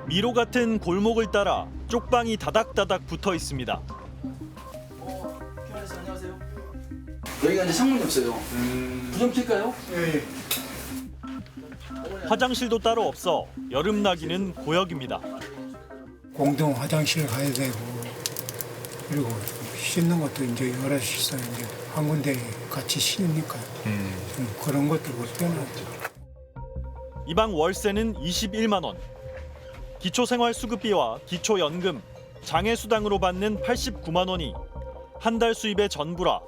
미로 같은 골목을 따라 쪽방이 다닥다닥 붙어 있습니다. 안녕하세요. 여기가 이제 창문이 없어요. 불 좀 켤까요? 예. 화장실도 따로 없어 여름 나기는 고역입니다. 공동 화장실 가야 되고 그리고 씻는 것도 이제 여럿이서 이제 한 군데 같이 씻으니까 좀 그런 것도 불편하죠. 이 방 월세는 21만 원. 기초생활수급비와 기초연금, 장애수당으로 받는 89만 원이 한 달 수입의 전부라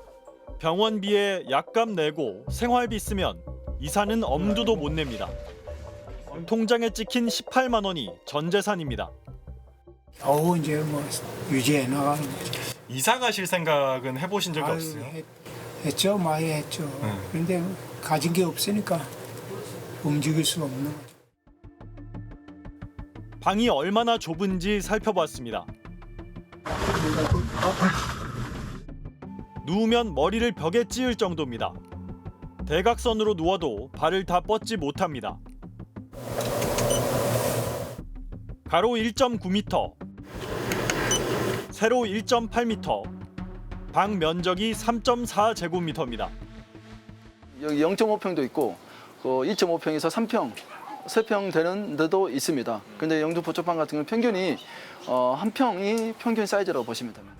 병원비에 약값 내고 생활비 쓰면 이사는 엄두도 못 냅니다. 통장에 찍힌 18만 원이 전 재산입니다. 겨우 이제 뭐 유지해 나가는 거죠. 이사 가실 생각은 해보신 적이 없어요? 했죠, 많이 했죠. 그런데 가진 게 없으니까 움직일 수가 없는 거죠. 방이 얼마나 좁은지 살펴봤습니다. 누우면 머리를 벽에 찧을 정도입니다. 대각선으로 누워도 발을 다 뻗지 못합니다. 가로 1.9m, 세로 1.8m, 방 면적이 3.4제곱미터입니다. 여기 0.5평도 있고 2.5평에서 3평, 3평 되는 데도 있습니다. 근데 영등 보초방 같은 경우는 평균이 한 평이 평균 사이즈라고 보시면 됩니다.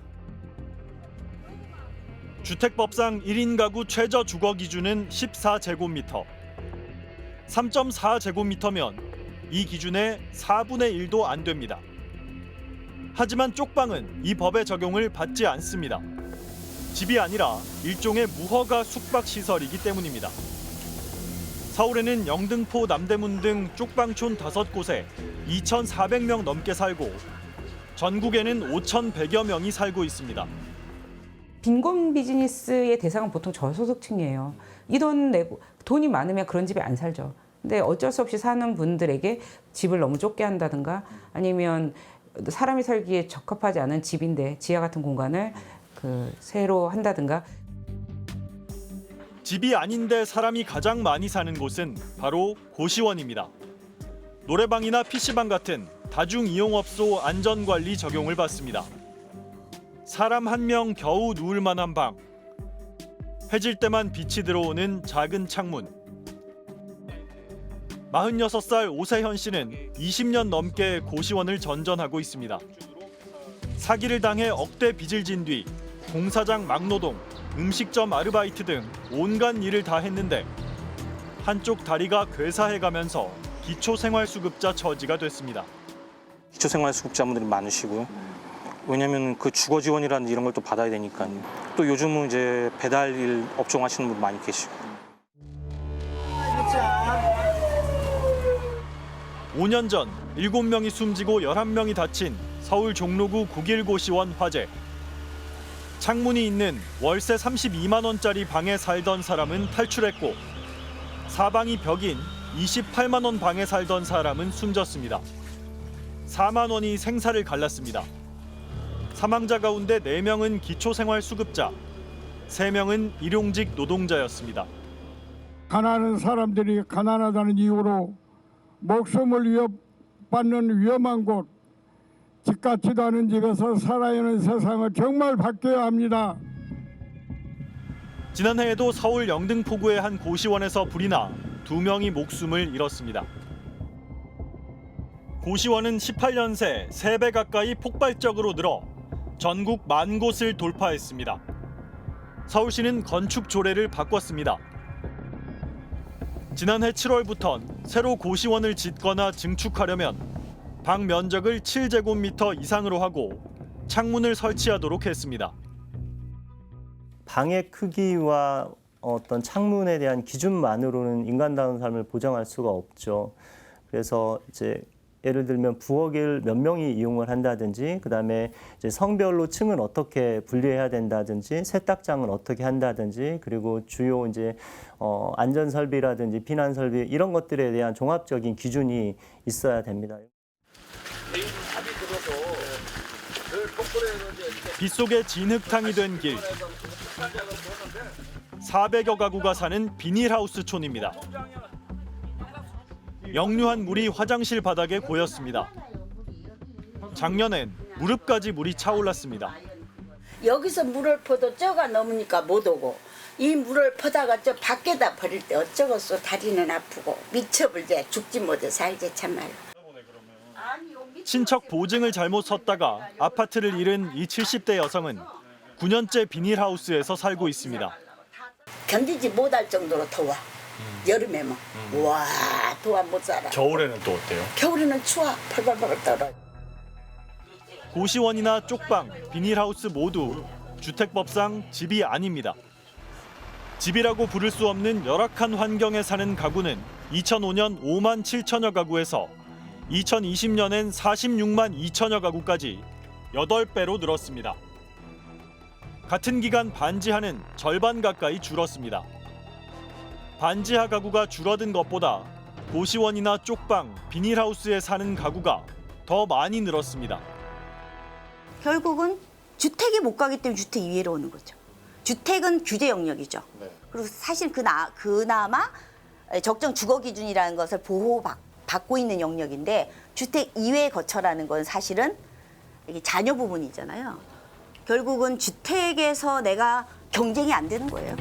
주택법상 1인 가구 최저 주거 기준은 14제곱미터. 3.4제곱미터면 이 기준의 4분의 1도 안 됩니다. 하지만 쪽방은 이 법의 적용을 받지 않습니다. 집이 아니라 일종의 무허가 숙박시설이기 때문입니다. 서울에는 영등포, 남대문 등 쪽방촌 5곳에 2,400명 넘게 살고 전국에는 5,100여 명이 살고 있습니다. 빈곤 비즈니스의 대상은 보통 저소득층이에요. 이 돈 내고 돈이 많으면 그런 집에 안 살죠. 근데 어쩔 수 없이 사는 분들에게 집을 너무 좁게 한다든가 아니면 사람이 살기에 적합하지 않은 집인데 지하 같은 공간을 새로 한다든가. 집이 아닌데 사람이 가장 많이 사는 곳은 바로 고시원입니다. 노래방이나 PC방 같은 다중이용업소 안전관리 적용을 받습니다. 사람 한 명 겨우 누울 만한 방, 해질 때만 빛이 들어오는 작은 창문. 46살 오세현 씨는 20년 넘게 고시원을 전전하고 있습니다. 사기를 당해 억대 빚을 진 뒤 공사장 막노동, 음식점 아르바이트 등 온갖 일을 다 했는데 한쪽 다리가 괴사해가면서 기초생활수급자 처지가 됐습니다. 기초생활수급자분들이 많으시고요. 왜냐하면 그 주거 지원이라는 이런 걸 또 받아야 되니까요. 또 요즘은 이제 배달일 업종 하시는 분들 많이 계시고. 5년 전 7명이 숨지고 11명이 다친 서울 종로구 9.1고시원 화재. 창문이 있는 월세 32만 원짜리 방에 살던 사람은 탈출했고 사방이 벽인 28만 원 방에 살던 사람은 숨졌습니다. 4만 원이 생사를 갈랐습니다. 사망자 가운데 4명은 기초생활수급자, 3명은 일용직 노동자였습니다. 가난한 사람들이 가난하다는 이유로 목숨을 위협받는 위험한 곳, 집 같지도 않은 집에서 살아야 하는 세상을 정말 바뀌어야 합니다. 지난해에도 서울 영등포구의 한 고시원에서 불이 나 2명이 목숨을 잃었습니다. 고시원은 18년 새 3배 가까이 폭발적으로 늘어 전국 10,000곳을 돌파했습니다. 서울시는 건축 조례를 바꿨습니다. 지난해 7월부턴 새로 고시원을 짓거나 증축하려면 방 면적을 7제곱미터 이상으로 하고 창문을 설치하도록 했습니다. 방의 크기와 어떤 창문에 대한 기준만으로는 인간다운 삶을 보장할 수가 없죠. 그래서 이제 예를 들면 부엌을 몇 명이 이용을 한다든지, 그다음에 이제 성별로 층을 어떻게 분리해야 된다든지, 세탁장을 어떻게 한다든지, 그리고 주요 이제 안전 설비라든지 비난 설비 이런 것들에 대한 종합적인 기준이 있어야 됩니다. 빗속에 진흙탕이 된 길. 400여 가구가 사는 비닐하우스촌입니다. 역류한 물이 화장실 바닥에 고였습니다. 작년엔 무릎까지 물이 차올랐습니다. 여기서 물을 퍼도 쪄가 넘으니까 못 오고 이 물을 퍼다가 저 밖에다 버릴 때 어쩌겠어. 다리는 아프고 미쳐불제 죽지 못해 살지 참말로. 친척 보증을 잘못 섰다가 아파트를 잃은 이 70대 여성은 9년째 비닐하우스에서 살고 있습니다. 견디지 못할 정도로 더워. 여름에 뭐. 와 더워 못 살아. 겨울에는 또 어때요? 겨울에는 추워. 펄펄펄 떨어. 고시원이나 쪽방, 비닐하우스 모두 주택법상 집이 아닙니다. 집이라고 부를 수 없는 열악한 환경에 사는 가구는 2005년 5만 7천여 가구에서 2020년엔 46만 2천여 가구까지 8배로 늘었습니다. 같은 기간 반지하는 절반 가까이 줄었습니다. 반지하 가구가 줄어든 것보다 고시원이나 쪽방, 비닐하우스에 사는 가구가 더 많이 늘었습니다. 결국은 주택에 못 가기 때문에 주택 이외로 오는 거죠. 주택은 규제 영역이죠. 그리고 사실 그나마 적정 주거 기준이라는 것을 보호받고 있는 영역인데 주택 이외에 거처라는 건 사실은 이게 자녀 부분이잖아요. 결국은 주택에서 내가 경쟁이 안 되는 거예요.